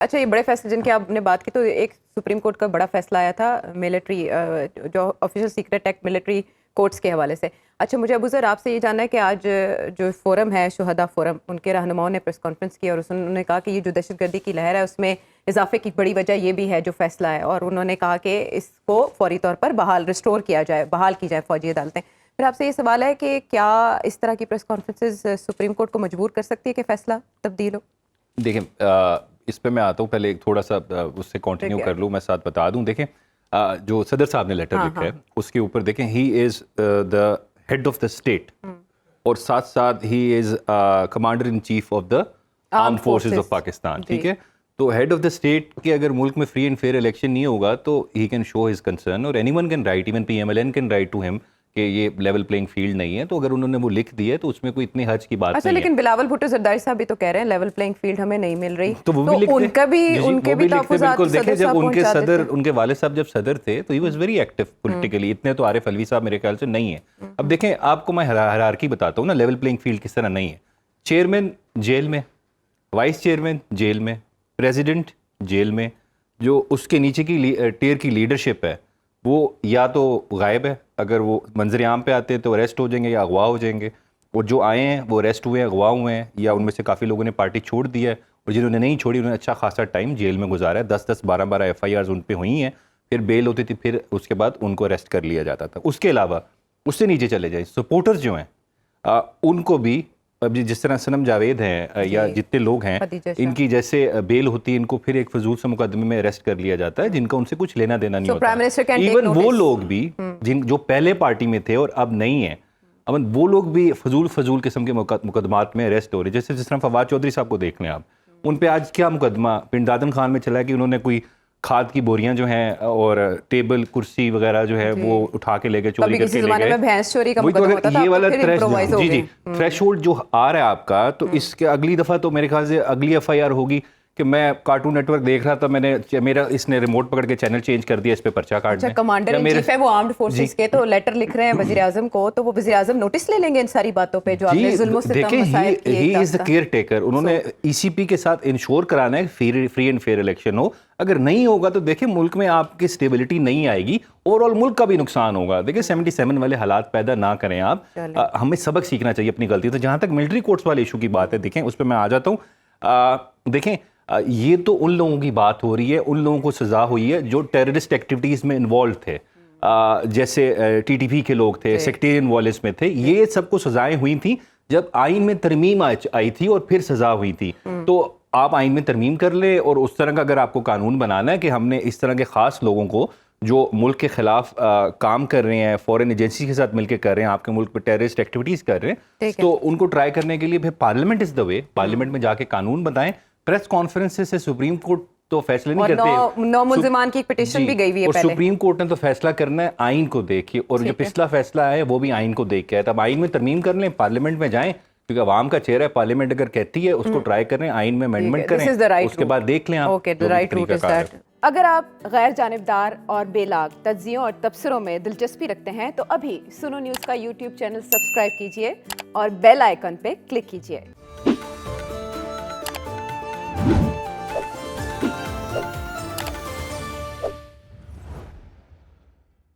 اچھا یہ بڑے فیصلے جن کی آپ نے بات کی تو ایک سپریم کورٹ کا بڑا فیصلہ آیا تھا ملٹری جو official secret act military courts کے حوالے سے. اچھا مجھے ابو ذر آپ سے یہ جاننا ہے کہ آج جو فورم ہے شہداء فورم ان کے رہنماؤں نے پریس کانفرنس کی اور انہوں نے کہا کہ یہ جو دہشت گردی کی لہر ہے اس میں اضافے کی بڑی وجہ یہ بھی ہے جو فیصلہ ہے, اور انہوں نے کہا کہ اس کو فوری طور پر ریسٹور کیا جائے, بحال کی جائے فوجی عدالتیں. پھر آپ سے یہ سوال ہے کہ کیا اس طرح کی پریس کانفرنسز سپریم کورٹ کو مجبور کر سکتی ہے کہ فیصلہ تبدیل ہو؟ دیکھیں اس پہ میں آتا ہوں, پہلے ایک تھوڑا سا اس سے کنٹینیو کر لوں, میں ساتھ بتا دوں. دیکھیں جو صدر صاحب نے لیٹر لکھا ہے اس کے اوپر دیکھیں ہی is the head of the state اور ساتھ ساتھ ہی is commander in chief of the arm forces of Pakistan. ٹھیک ہے, تو ہیڈ آف دا اسٹیٹ کے اگر ملک میں فری اینڈ فیئر الیکشن نہیں ہوگا تو he can show his concern, اور anyone can write, even P M L N can write to ہم کہ یہ لیول پلینگ فیلڈ نہیں ہے. تو اگر انہوں نے وہ لکھ دیا ہے تو اس میں کوئی اتنی حرج کی بات نہیں ہے. لیکن بلاول بھٹو زرداری صاحب بھی تو کہہ رہے ہیں لیول پلینگ فیلڈ ہمیں نہیں مل رہی, تو وہ بھی لکھتے ان کے بھی تحفظات بالکل. دیکھیں جب ان کے والد صاحب جب صدر تھے تو he was very active politically, اتنے تو عارف علوی صاحب میرے خیال سے نہیں ہے. اب دیکھیں آپ کو میں ہرارکی بتاتا ہوں نا, لیول پلینگ فیلڈ کس طرح نہیں ہے. چیئرمین جیل میں, وائس چیئرمین جیل میں, پریزیڈنٹ جیل میں, جو اس کے نیچے کی ٹیئر کی لیڈرشپ ہے وہ یا تو غائب ہے, اگر وہ منظر عام پہ آتے ہیں تو اریسٹ ہو جائیں گے یا اغوا ہو جائیں گے, اور جو آئے ہیں وہ اریسٹ ہوئے ہیں, اغوا ہوئے ہیں, یا ان میں سے کافی لوگوں نے پارٹی چھوڑ دی ہے, اور جنہوں نے نہیں چھوڑی انہوں نے اچھا خاصا ٹائم جیل میں گزارا ہے. 10 12 ایف آئی آرز ان پہ ہوئی ہیں, پھر بیل ہوتی تھی, پھر اس کے بعد ان کو اریسٹ کر لیا جاتا تھا. اس کے علاوہ اس سے نیچے چلے جائیں, سپورٹرز جو ہیں ان کو بھی اب جس طرح صنم جاوید ہیں یا جتنے لوگ ہیں ان کی جیسے بیل ہوتی ہے, ان کو پھر ایک فضول سے مقدمے میں اریسٹ کر لیا جاتا ہے جن کا ان سے کچھ لینا دینا نہیں ہوتا. ایون وہ لوگ بھی جو پہلے پارٹی میں تھے اور اب نہیں ہیں, وہ لوگ بھی فضول قسم کے مقدمات میں اریسٹ ہو رہے ہیں. جیسے جس طرح فواد چودھری صاحب کو دیکھ لیں آپ, ان پہ آج کیا مقدمہ پنڈادن خان میں چلا ہے کہ انہوں نے کوئی کھاد کی بوریاں جو ہیں اور ٹیبل کرسی وغیرہ جو ہے وہ اٹھا کے لے گئے, چوری کر کے لے گئے. یہ والا تھریش ہولڈ جو آ رہا ہے آپ کا, تو اس کے اگلی دفعہ تو میرے خیال سے اگلی ایف آئی آر ہوگی کہ میں کارٹون نیٹ ورک دیکھ رہا تھا, میرا اس نے ریموٹ پکڑ کے چینل چینج کر دیا, اس پہ پرچہ کاٹ دیں. کمانڈر ان چیف ہے وہ آرمڈ فورسز کے, تو لیٹر لکھ رہے ہیں وزیر اعظم کو, تو وہ وزیر اعظم نوٹس لے لیں گے ان ساری باتوں پہ جو آپ نے ظلم و ستم مسائل کیے. ہی از دا کیئر ٹیکر. انہوں نے ای سی پی کے ساتھ انشور کرانا ہے فری اینڈ فیئر الیکشن ہو. اگر نہیں ہوگا تو دیکھیں ملک میں آپ کی اسٹیبلٹی نہیں آئے گی, اوور آل ملک کا بھی نقصان ہوگا. دیکھیں 77 والے حالات پیدا نہ کریں آپ, ہمیں سبق سیکھنا چاہیے اپنی غلطی. تو جہاں تک ملٹری کورٹس والے ایشو کی بات ہے, دیکھیں اس پہ میں آ جاتا ہوں. دیکھیں یہ تو ان لوگوں کی بات ہو رہی ہے, ان لوگوں کو سزا ہوئی ہے جو ٹیررسٹ ایکٹیویٹیز میں انوالو تھے, جیسے ٹی ٹی پی کے لوگ تھے, سیکٹیرین وائلنس میں تھے. یہ سب کو سزائیں ہوئی تھیں جب آئین میں ترمیم آئی تھی اور پھر سزا ہوئی تھی. تو آپ آئین میں ترمیم کر لیں, اور اس طرح کا اگر آپ کو قانون بنانا ہے کہ ہم نے اس طرح کے خاص لوگوں کو جو ملک کے خلاف کام کر رہے ہیں, فورن ایجنسی کے ساتھ مل کے کر رہے ہیں, آپ کے ملک پہ ٹیررسٹ ایکٹیویٹیز کر رہے ہیں, تو ان کو ٹرائی کرنے کے لیے پھر پارلیمنٹ از دا وے. پارلیمنٹ میں جا کے قانون بتائیں. پریس کانفرنس سے سپریم کورٹ تو فیصلے نہیں کرتے, 9 ملزمان کی ایک پٹیشن بھی گئی ہوئی ہے اور پہلے. سپریم کورٹ نے تو فیصلہ کرنا ہے آئین کو دیکھ کے, اور جو پچھلا فیصلہ ہے وہ بھی آئین کو دیکھ کے ہے. تب آئین میں ترمیم کر لیں, پارلیمنٹ میں جائیں, کیونکہ عوام کا چہرہ ہے. پارلیمنٹ اگر کہتی ہے اس کو ٹرائی کریں, آئین میں امینڈمنٹ کریں, اس کے بعد دیکھ لیں آپ. اگر آپ غیر جانبدار اور بے لاگ تجزیوں اور تبصروں میں دلچسپی رکھتے ہیں تو ابھی سنو نیوز کا یوٹیوب چینل سبسکرائب کیجیے اور بیل آئیکن پہ کلک کیجیے.